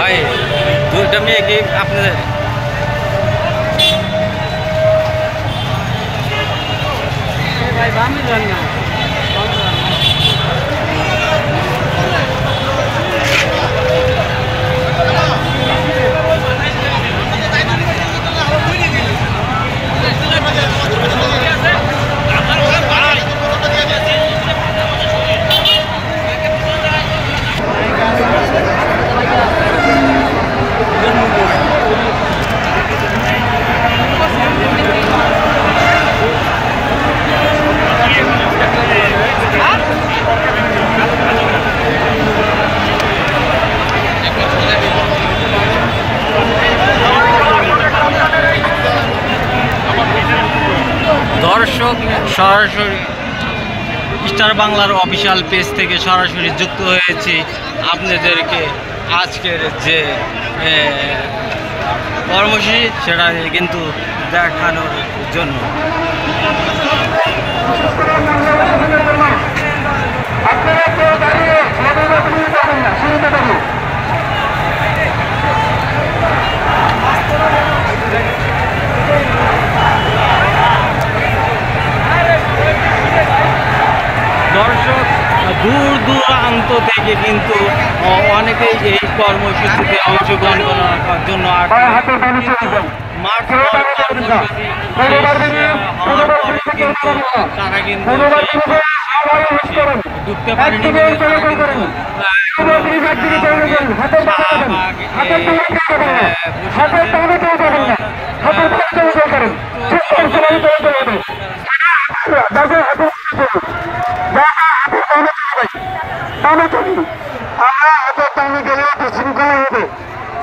ভাই দুইটা মেয়ে কি আপনাদের? ভাই বামি যান না। দর্শক সরাসরি স্টার বাংলার অফিসিয়াল পেজ থেকে সরাসরি যুক্ত হয়েছি আপনাদেরকে আজকের যে কর্মসূচি সেটা কিন্তু দেখানোর জন্য। দর্শক দূর দূরান্ত থেকে কিন্তু অনেকেই এই কর্মসূচিতে অংশগ্রহণ করার জন্য মাঠ হওয়ার পরে কিন্তু তারা কিন্তু ঢুকতে পারেনি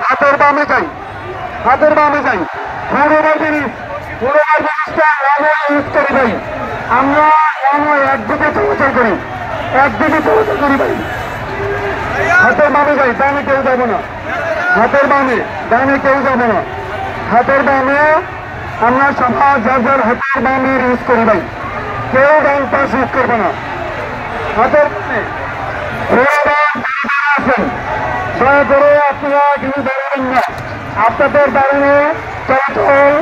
হাতের বামে যাই, হাতের বামে যাই। পুরোবার জিনিস ইউজ করি ভাই। আমরা একদিকে চলাচল করি, একদিকে চলাচল করি ভাই। হাতের বামে যাই, ডানে কেউ যাবো না। হাতের বামে, ডানে কেউ যাবো না। হাতের বামে আমরা সবাই যার যার হাতের বামে ইউজ করি ভাই। কেউ ডান পাশ ইউজ করবো না। হাতের বামে আছেন, দয়া করে আপনারা কিন্তু দাঁড়াবেন না। আপনাদের দাঁড়ানো চলাচল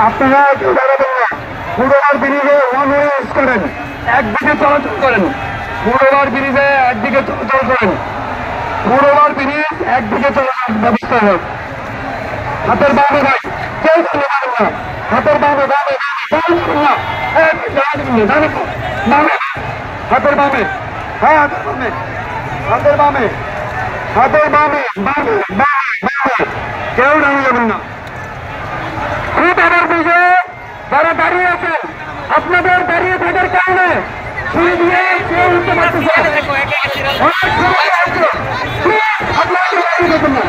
আপনারা কেউ দাঁড়াবেন না। পুরোবার ব্রিজে ওয়ান ওয়ে ইউজ করেন, একদিকে চলাচল করেন। পুরোবার ব্রিজে একদিকে চলাচল করেন। পুরোবার ব্রিজ একদিকে চলাচল ব্যবস্থা হোক। হাতের বামে ভাই, কেউ দাঁড়াবেন না। হাতের বামে বামে বামে না, বামে হাতের বামে, হ্যাঁ হাতের বামে, হাতের বামে, হাতের বামে বামে বামে বামে কেউ দাঁড়িয়ে যাবেন না। যারা দাঁড়িয়ে আছেন, আপনাদের দাঁড়িয়ে থাকার কারণে সিঁড়ি দিয়ে কেউ উঠতে পারতেছে। আপনারা দাঁড়িয়ে থাকুন না।